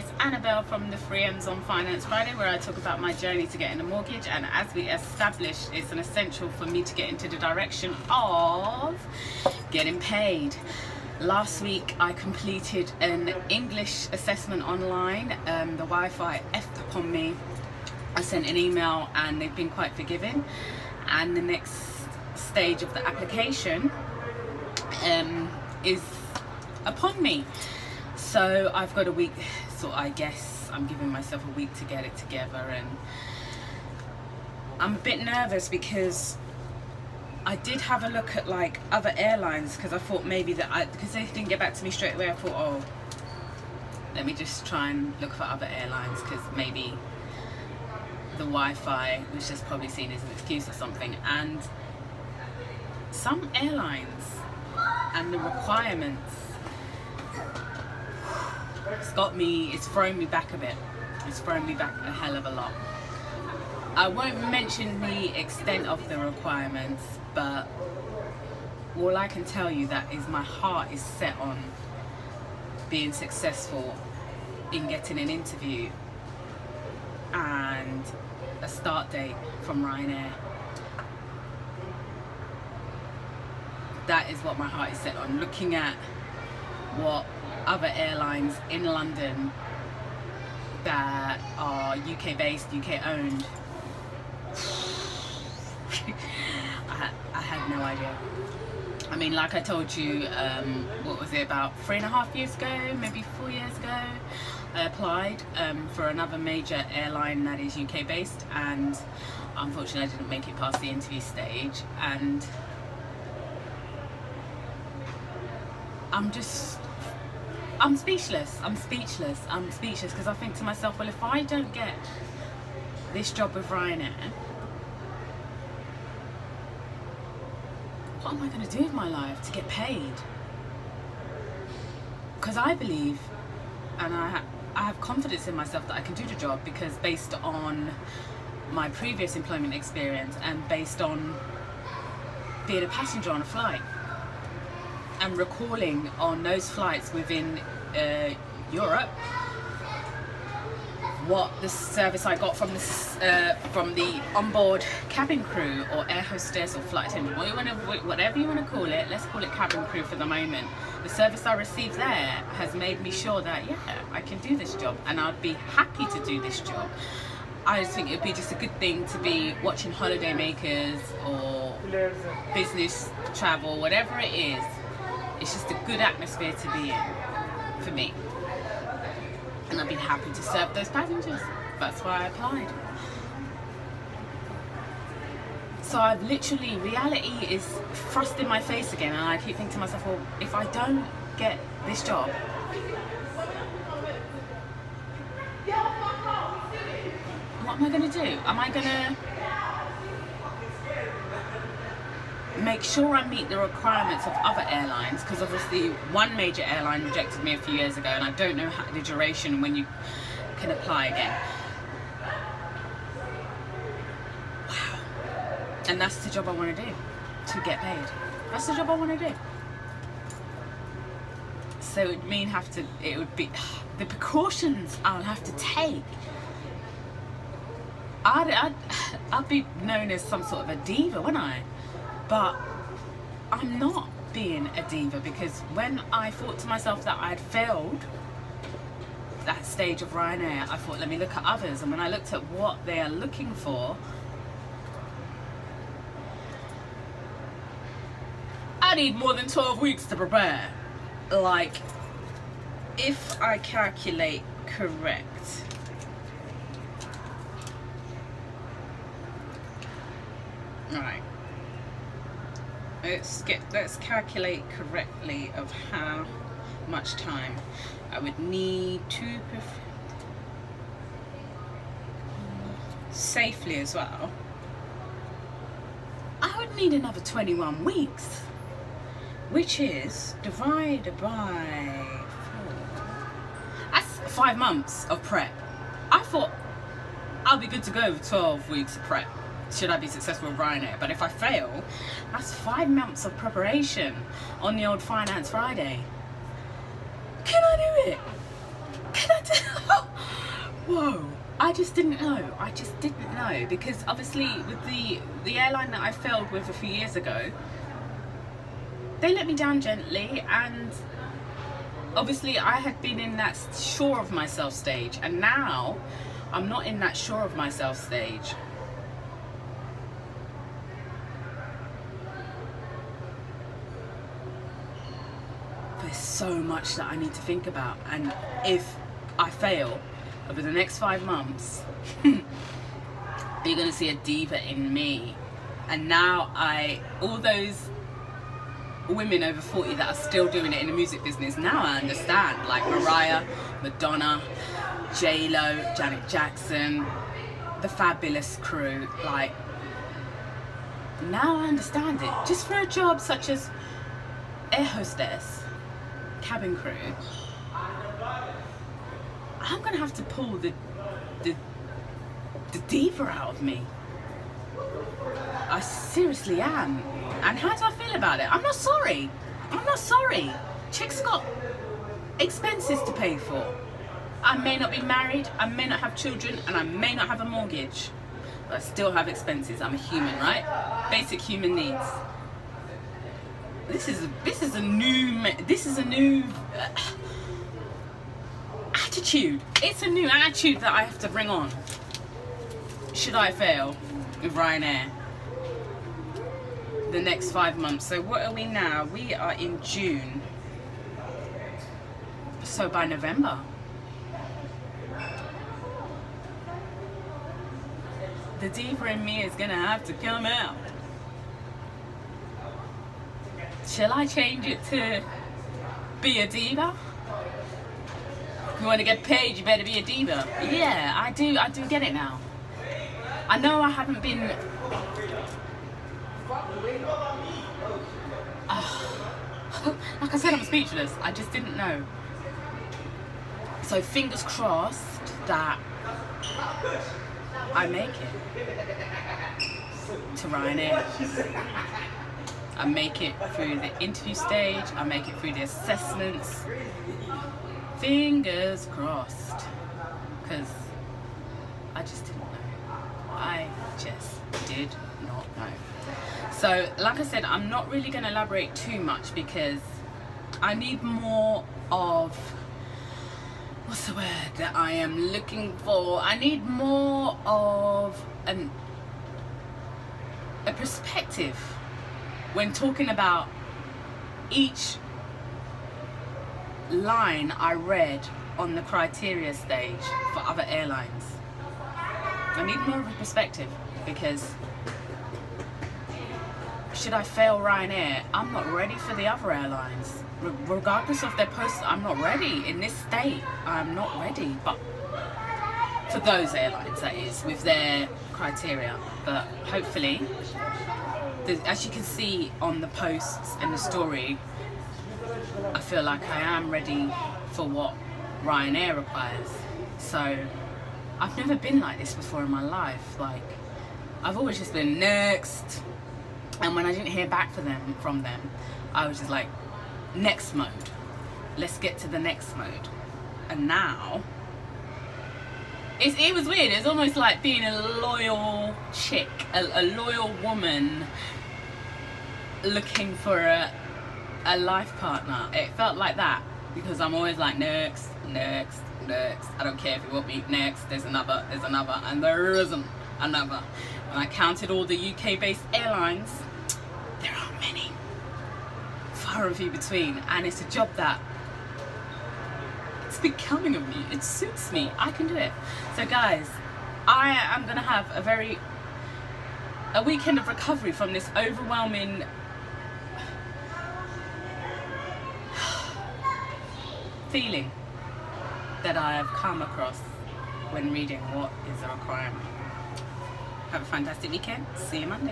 it's Annabelle from the 3Ms on Finance Friday, where I talk about my journey to getting a mortgage. And as we established, it's an essential for me to get into the direction of getting paid. Last week I completed an English assessment online. The Wi-Fi effed upon me. I sent an email and they've been quite forgiving. And the next stage of the application is upon me. So I've got a week, so I guess I'm giving myself a week to get it together, and I'm a bit nervous because I did have a look at like other airlines, because I thought maybe that because they didn't get back to me straight away, I thought, oh, let me just try and look for other airlines, because maybe the Wi-Fi was just probably seen as an excuse or something. And some airlines and the requirements, it's thrown me back a bit. It's thrown me back a hell of a lot. I won't mention the extent of the requirements, but all I can tell you that is my heart is set on being successful in getting an interview and a start date from Ryanair. That is what my heart is set on. Looking at what other airlines in London that are UK based, UK owned, I had no idea. I mean, like I told you, what was it, about 3.5 years ago, maybe 4 years ago, I applied for another major airline that is UK based, and unfortunately I didn't make it past the interview stage. And I'm speechless because I think to myself, well, if I don't get this job with Ryanair, what am I going to do with my life to get paid? Because I believe, and I have confidence in myself that I can do the job, because based on my previous employment experience and based on being a passenger on a flight and recalling on those flights within Europe what the service I got from the onboard cabin crew or air hostess or flight attendant, whatever you want to call it, let's call it cabin crew for the moment. The service I received there has made me sure that, yeah, I can do this job and I'd be happy to do this job. I just think it'd be just a good thing to be watching Holiday Makers or business travel, whatever it is. It's just a good atmosphere to be in for me, and I've been happy to serve those passengers. That's why I applied. So I've literally, reality is thrust in my face again, and I keep thinking to myself, well, if I don't get this job, what am I going to do? Am I going to make sure I meet the requirements of other airlines? Because obviously one major airline rejected me a few years ago, and I don't know the duration when you can apply again. Wow. And that's the job I want to do, to get paid. That's the job I want to do. So it would be the precautions I'll have to take. I'd be known as some sort of a diva, wouldn't I? But I'm not being a diva, because when I thought to myself that I had failed that stage of Ryanair, I thought, let me look at others. And when I looked at what they are looking for, I need more than 12 weeks to prepare. Like, if I calculate correct, right, let's calculate correctly of how much time I would need to safely as well. I would need another 21 weeks, which is divided by 4. That's 5 months of prep. I thought I'll be good to go with 12 weeks of prep should I be successful with Ryanair. But if I fail, that's 5 months of preparation on the old Finance Friday. Can I do it? Can I do it? whoa, I just didn't know. I just didn't know, because obviously with the airline that I failed with a few years ago, they let me down gently, and obviously I had been in that sure of myself stage, and now I'm not in that sure of myself stage. There's so much that I need to think about, and if I fail over the next 5 months, you're gonna see a diva in me. And now all those women over 40 that are still doing it in the music business, now I understand, like Mariah, Madonna, J-Lo, Janet Jackson, the Fabulous crew, like, now I understand it. Just for a job such as air hostess, cabin crew, I'm gonna have to pull the diva out of me. I seriously am. And how do I feel about it? I'm not sorry. I'm not sorry. Chick's got expenses to pay for. I may not be married, I may not have children, and I may not have a mortgage, but I still have expenses. I'm a human, right? Basic human needs. This is a new attitude. It's a new attitude that I have to bring on. Should I fail with Ryanair the next 5 months? So what are we now? We are in June. So by November, the diva in me is gonna have to come out. Shall I change it to be a diva? If you want to get paid, you better be a diva. Yeah, I do get it now. I know I haven't been like I said, I'm speechless. I just didn't know. So fingers crossed that I make it to Ryanair. I make it through the interview stage, I make it through the assessments. Fingers crossed. Because I just didn't know. I just did not know. So, like I said, I'm not really going to elaborate too much, because I need more of, what's the word that I am looking for? I need more of a perspective when talking about each line I read on the criteria stage for other airlines. I need more of a perspective, because should I fail Ryanair, I'm not ready for the other airlines. Regardless of their posts, I'm not ready. In this state, I'm not ready. But for those airlines, that is, with their criteria. But hopefully, as you can see on the posts and the story, I feel like I am ready for what Ryanair requires. So I've never been like this before in my life. Like, I've always just been next, and when I didn't hear back from them, I was just like, next mode. Let's get to the next mode. And now it was weird. It's almost like being a loyal chick, a loyal woman looking for a life partner. It felt like that, because I'm always like, next, next, next. I don't care if you want me next. There's another, and there isn't another. When I counted all the UK-based airlines, there are many, far and few between, and it's a job that it's becoming of me. It suits me. I can do it. So guys, I am gonna have a weekend of recovery from this overwhelming feeling that I have come across when reading what is a requirement. Have a fantastic weekend. See you Monday.